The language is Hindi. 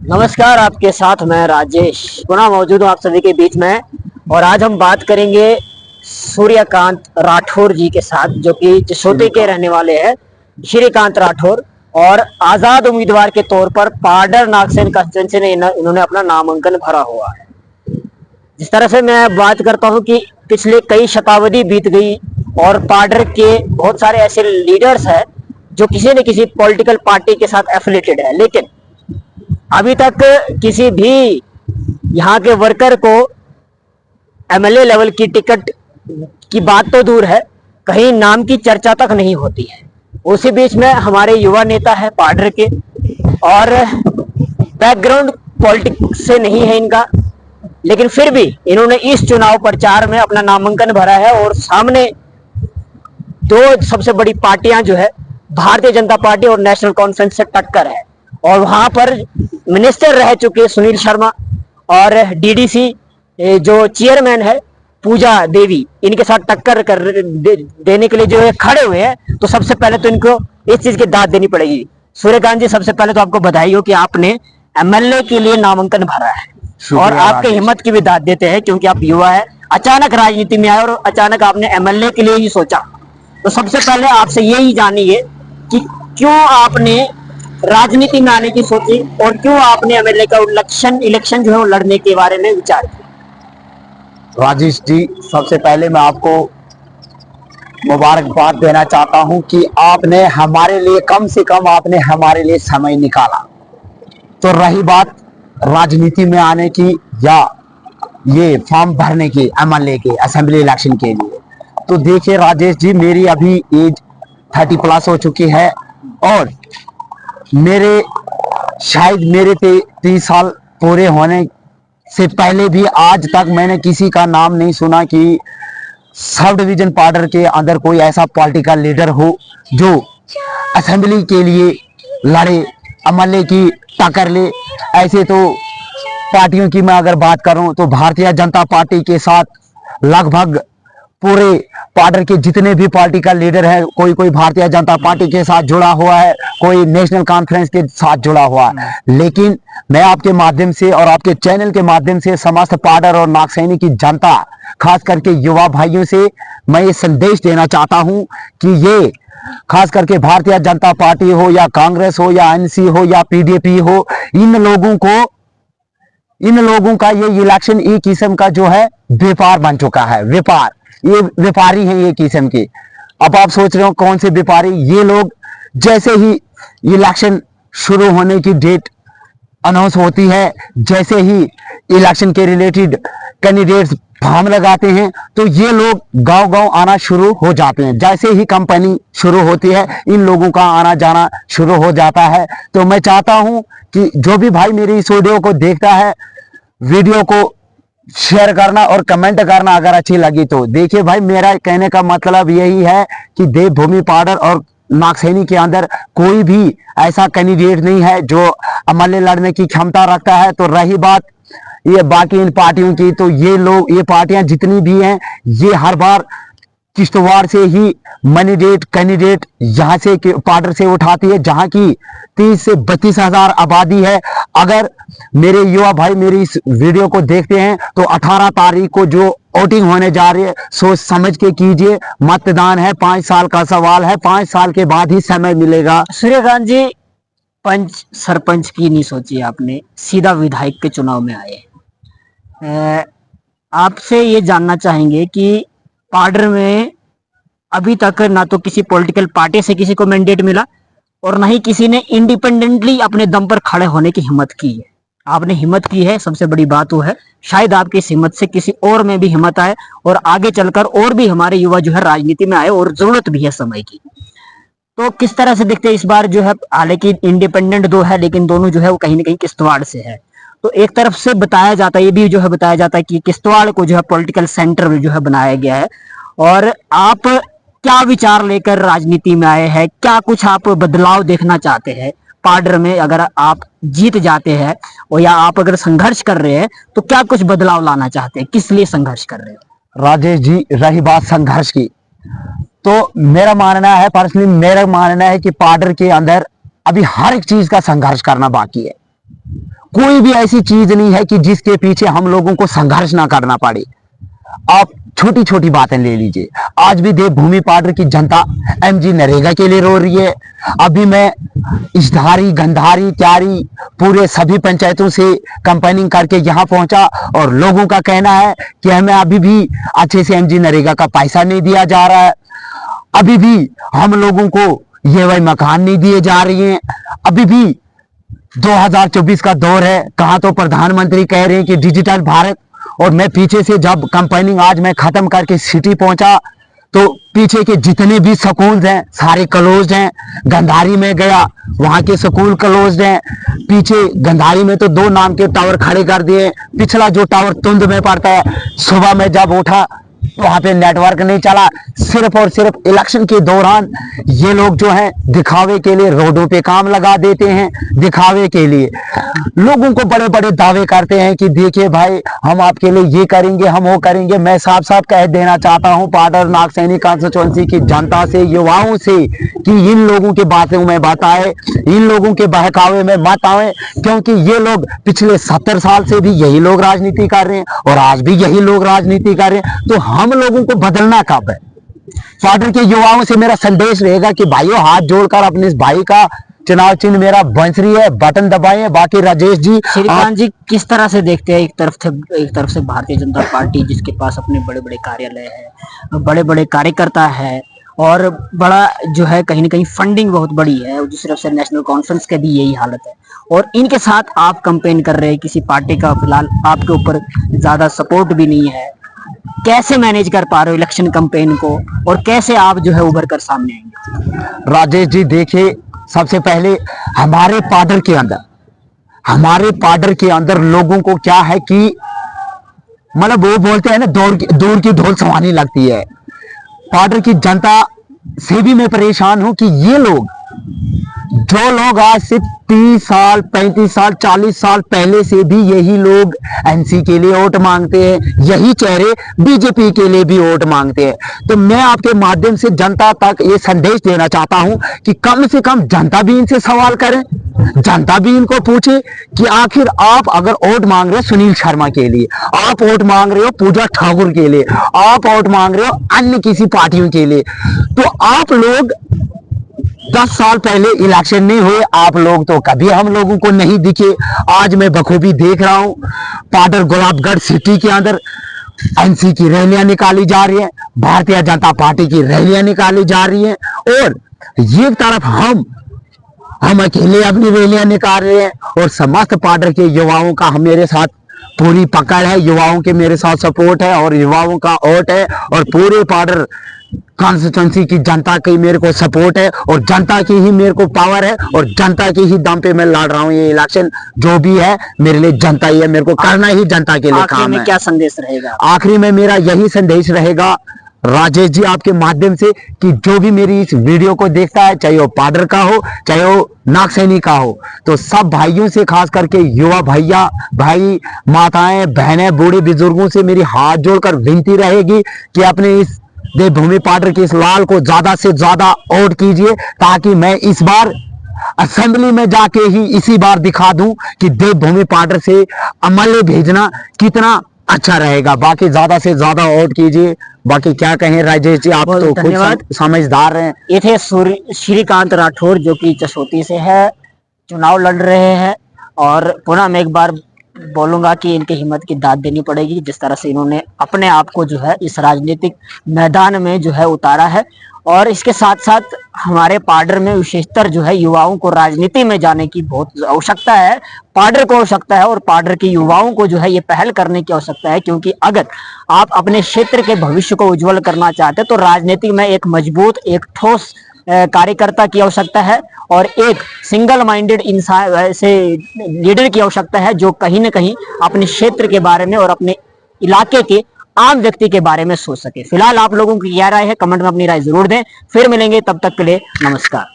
नमस्कार, आपके साथ मैं राजेश पुनः मौजूद हूँ आप सभी के बीच में। और आज हम बात करेंगे सूर्यकांत राठौर जी के साथ, जो कि जसोते के रहने वाले हैं, श्रीकांत राठौर। और आजाद उम्मीदवार के तौर पर पाडर नागसेन कंस्टिट्यूंसी ने इन्होंने अपना नामांकन भरा हुआ है। जिस तरह से मैं बात करता हूँ कि पिछले कई शताब्दी बीत गई और पाडर के बहुत सारे ऐसे लीडर्स हैं जो किसी न किसी पॉलिटिकल पार्टी के साथ एफिलेटेड है, लेकिन अभी तक किसी भी यहाँ के वर्कर को एमएलए लेवल की टिकट की बात तो दूर है, कहीं नाम की चर्चा तक नहीं होती है। उसी बीच में हमारे युवा नेता है पाडर के, और बैकग्राउंड पॉलिटिक्स से नहीं है इनका, लेकिन फिर भी इन्होंने इस चुनाव प्रचार में अपना नामांकन भरा है। और सामने दो सबसे बड़ी पार्टियां जो है, भारतीय जनता पार्टी और नेशनल कॉन्फ्रेंस से टक्कर है। और वहां पर मिनिस्टर रह चुके सुनील शर्मा और डीडीसी जो चेयरमैन है पूजा देवी, इनके साथ टक्कर देने के लिए जो है खड़े हुए हैं। तो सबसे पहले तो इनको इस चीज की दाद देनी पड़ेगी। सूर्यकांत जी, सबसे पहले तो आपको बधाई हो कि आपने एमएलए के लिए नामांकन भरा है, और आपके हिम्मत की भी दाद देते हैं क्योंकि आप युवा है, अचानक राजनीति में आए और अचानक आपने एमएलए के लिए ही सोचा। तो सबसे पहले आपसे यही जानिए कि क्यों आपने राजनीति में आने की सोची और क्यों आपने एमएलए का इलेक्शन जो है वो लड़ने के बारे में विचार किया। राजेश जी, सबसे पहले मैं आपको मुबारकबाद देना चाहता हूं कि आपने हमारे लिए कम से कम आपने हमारे लिए समय निकाला। तो रही बात राजनीति में आने की या ये फॉर्म भरने की एमएलए के असेंबली इलेक्शन के लिए, तो देखिए राजेश जी, मेरी अभी एज 30+ हो चुकी है और शायद मेरे 30 साल पूरे होने से पहले भी आज तक मैंने किसी का नाम नहीं सुना कि सब डिवीजन पार्डर के अंदर कोई ऐसा पॉलिटिकल लीडर हो जो असेंबली के लिए लड़े, एमएलए की टक्कर ले। ऐसे तो पार्टियों की मैं अगर बात करूं तो भारतीय जनता पार्टी के साथ लगभग पूरे पार्डर के जितने भी पॉलिटिकल लीडर हैं, कोई भारतीय जनता पार्टी के साथ जुड़ा हुआ है, कोई नेशनल कॉन्फ्रेंस के साथ जुड़ा हुआ है। लेकिन मैं आपके माध्यम से और आपके चैनल के माध्यम से समस्त पार्डर और नागसैनी की जनता, खास करके युवा भाइयों से मैं ये संदेश देना चाहता हूं कि ये खास करके भारतीय जनता पार्टी हो या कांग्रेस हो या एनसी हो या पीडीपी हो, इन लोगों का ये इलेक्शन एक किस्म का जो है व्यापार बन चुका है। व्यापार, ये व्यापारी हैं ये किस्म के। अब आप सोच रहे हो कौन से व्यापारी? ये लोग जैसे ही इलेक्शन शुरू होने की डेट अनाउंस होती है, जैसे ही इलेक्शन के रिलेटेड कैंडिडेट्स फॉर्म लगाते हैं, तो ये लोग गांव-गांव आना शुरू हो जाते हैं। जैसे ही कंपनी शुरू होती है, इन लोगों का आना जाना शुरू हो जाता है। तो मैं चाहता हूं कि जो भी भाई मेरी इस वीडियो को देखता है, वीडियो को शेयर करना और कमेंट करना अगर अच्छी लगी तो। देखिए भाई, मेरा कहने का मतलब यही है कि देवभूमि पार्डर और नागसैनी के अंदर कोई भी ऐसा कैंडिडेट नहीं है जो एमएलए लड़ने की क्षमता रखता है। तो रही बात ये बाकी इन पार्टियों की, तो ये पार्टियां जितनी भी हैं, ये हर बार किश्तवाड़ से ही कैंडिडेट यहाँ से पार्डर से उठाती है, जहां की 30 से 32 हजार आबादी है। अगर मेरे युवा भाई मेरी इस वीडियो को देखते हैं तो 18 तारीख को जो वोटिंग होने जा रही है, सोच समझ के कीजिए। मतदान है, 5 साल का सवाल है, 5 साल के बाद ही समय मिलेगा। सूर्यकांत जी, पंच सरपंच की नहीं सोची आपने, सीधा विधायक के चुनाव में आए। आपसे ये जानना चाहेंगे कि पार्डर में अभी तक ना तो किसी पॉलिटिकल पार्टी से किसी को मैंडेट मिला और ना ही किसी ने इंडिपेंडेंटली अपने दम पर खड़े होने की हिम्मत की है। आपने हिम्मत की है, सबसे बड़ी बात वो है। शायद आपकी इस हिम्मत से किसी और में भी हिम्मत आए और आगे चलकर और भी हमारे युवा जो है राजनीति में आए, और जरूरत भी है समय की। तो किस तरह से देखते हैं इस बार जो है, हालांकि इंडिपेंडेंट दो है लेकिन दोनों जो है वो कहीं ना कहीं किश्तवाड़ से है। तो एक तरफ से बताया जाता है, ये भी जो है बताया जाता है कि किश्तवाड़ को जो है पॉलिटिकल सेंटर जो है बनाया गया है। और आप क्या विचार लेकर राजनीति में आए हैं? क्या कुछ आप बदलाव देखना चाहते हैं पार्डर में? अगर आप जीत जाते हैं और या आप अगर संघर्ष कर रहे हैं तो क्या कुछ बदलाव लाना चाहते हैं? किस लिए संघर्ष कर रहे हो? राजेश जी, रही बात संघर्ष की, तो मेरा मानना है कि पार्डर के अंदर अभी हर एक चीज का संघर्ष करना बाकी है। कोई भी ऐसी चीज नहीं है कि जिसके पीछे हम लोगों को संघर्ष ना करना पड़े। आप छोटी छोटी बातें ले लीजिए, आज भी देवभूमि पाउडर की जनता एमजी नरेगा के लिए रो रही है। अभी मैं इछधारी, गंधारी, त्यारी पूरे सभी पंचायतों से कंपेनिंग करके यहाँ पहुंचा और लोगों का कहना है कि हमें अभी भी अच्छे से एमजी नरेगा का पैसा नहीं दिया जा रहा है, अभी भी हम लोगों को ये वही मकान नहीं दिए जा रहे हैं, अभी भी 2024 का दौर है। कहाँ तो प्रधानमंत्री कह रहे हैं कि डिजिटल भारत, और मैं पीछे से जब कंपेनिंग आज मैं खत्म करके सिटी पहुंचा तो पीछे के जितने भी स्कूल हैं सारे क्लोज हैं। गंधारी में गया, वहां के स्कूल क्लोज हैं। पीछे गंधारी में तो 2 नाम के टावर खड़े कर दिए। पिछला जो टावर तुंद में पड़ता है, सुबह में जब उठा वहां पे नेटवर्क नहीं चला। सिर्फ और सिर्फ इलेक्शन के दौरान ये लोग जो हैं दिखावे के लिए रोडों पे काम लगा देते हैं, दिखावे के लिए लोगों को बड़े बड़े दावे करते हैं कि देखिए भाई हम आपके लिए ये करेंगे, हम वो करेंगे। मैं साफ साफ कह देना चाहता हूं पाउडर नागसैनी कॉन्स्टिट्यूएंसी की जनता से, युवाओं से कि इन लोगों की बातों में बात आए, इन लोगों के बहकावे में मत आए, क्योंकि ये लोग पिछले 70 साल से भी यही लोग राजनीति कर रहे हैं और आज भी यही लोग राजनीति कर रहे हैं। तो हम लोगों को बदलना कब है? पाउडर के युवाओं से मेरा संदेश रहेगा कि भाइयों हाथ जोड़कर अपने इस भाई का चुनाव चिन्ह मेरा बंसरी है, बटन दबाएं। बाकी राजेश जी, श्रीकांत जी किस तरह से देखते हैं? एक तरफ से भारतीय जनता पार्टी जिसके पास अपने बड़े बड़े कार्यालय है, बड़े बड़े कार्यकर्ता है और बड़ा जो है कहीं ना कहीं फंडिंग बहुत बड़ी है, और दूसरी तरफ से नेशनल कॉन्फ्रेंस का भी यही हालत है, और इनके साथ आप कंपेन कर रहे हैं किसी पार्टी का फिलहाल आपके ऊपर ज्यादा सपोर्ट भी नहीं है। कैसे मैनेज कर पा रहे हो इलेक्शन कैंपेन को, और कैसे आप जो है उभर कर सामने आएंगे? राजेश जी देखिए, सबसे पहले हमारे पाउडर के अंदर लोगों को क्या है कि मतलब वो बोलते हैं ना दूर की ढोल सवानी लगती है। पाउडर की जनता से भी मैं परेशान हूं कि ये लोग, जो लोग आज से 30 साल, 35 साल, 40 साल पहले से भी यही लोग एनसी के लिए वोट मांगते हैं, यही चेहरे बीजेपी के लिए भी वोट मांगते हैं। तो मैं आपके माध्यम से जनता तक ये संदेश देना चाहता हूं कि कम से कम जनता भी इनसे सवाल करें, जनता भी इनको पूछे कि आखिर आप अगर वोट मांग रहे हो सुनील शर्मा के लिए, आप वोट मांग रहे हो पूजा ठाकुर के लिए, आप वोट मांग रहे हो अन्य किसी पार्टियों के लिए, तो आप लोग 10 साल पहले इलेक्शन नहीं हुए, आप लोग तो कभी हम लोगों को नहीं दिखे। आज मैं बखूबी देख रहा हूं पाउडर गुलाबगढ़ सिटी के अंदर एनसी की रैलियां निकाली जा रही हैं, भारतीय जनता पार्टी की रैलियां निकाली जा रही हैं, और एक तरफ हम अकेले अपनी रैलियां निकाल रहे हैं और समस्त पाउडर के युवाओं का मेरे साथ पूरी पकड़ है, युवाओं के मेरे साथ सपोर्ट है और युवाओं का वोट है, और पूरे पाउडर कॉन्स्टिट्यूएंसी की जनता की मेरे को सपोर्ट है, और जनता की ही मेरे को पावर है, और जनता की ही दम पे मैं लड़ रहा हूँ ये इलेक्शन। जो भी है मेरे लिए जनता ही है, मेरे को करना ही जनता के लिए काम है। क्या संदेश रहेगा आखिरी में मेरा यही संदेश रहेगा राजेश जी आपके माध्यम से कि जो भी मेरी इस वीडियो को देखता है, चाहे वो पाउडर का हो चाहे वो नागसैनी का हो, तो सब भाइयों से, खास करके युवा भैया, भाई, माताएं, बहनें, बूढ़े बुजुर्गों से मेरी हाथ जोड़कर विनती रहेगी कि अपने इस देवभूमि पाउडर के इस लाल को ज्यादा से ज्यादा वोट कीजिए, ताकि मैं इस बार असेंबली में जाके ही इसी बार दिखा दूं कि देवभूमि पाउडर से अमल भेजना कितना अच्छा रहेगा। बाकी ज्यादा से ज्यादा वोट कीजिए। बाकी क्या कहें राजेश जी, आप तो खुद समझदार हैं। ये थे श्रीकांत राठौर जो कि जसोती से है, चुनाव लड़ रहे हैं, और पुनः मैं एक बार बोलूंगा कि इनकी हिम्मत की दाद देनी पड़ेगी, जिस तरह से इन्होंने अपने आप को जो है इस राजनीतिक मैदान में जो है उतारा है। और इसके साथ साथ हमारे पाउडर में विशेषतर जो है युवाओं को राजनीति में जाने की बहुत आवश्यकता है, पाउडर को आवश्यकता है, और पाउडर के युवाओं को जो है ये पहल करने की आवश्यकता है, क्योंकि अगर आप अपने क्षेत्र के भविष्य को उज्जवल करना चाहते हैं तो राजनीति में एक मजबूत, एक ठोस कार्यकर्ता की आवश्यकता है, और एक सिंगल माइंडेड इंसान, ऐसे लीडर की आवश्यकता है जो कहीं ना कहीं अपने क्षेत्र के बारे में और अपने इलाके के आम व्यक्ति के बारे में सोच सके। फिलहाल आप लोगों की क्या राय है, कमेंट में अपनी राय जरूर दें। फिर मिलेंगे, तब तक के लिए नमस्कार।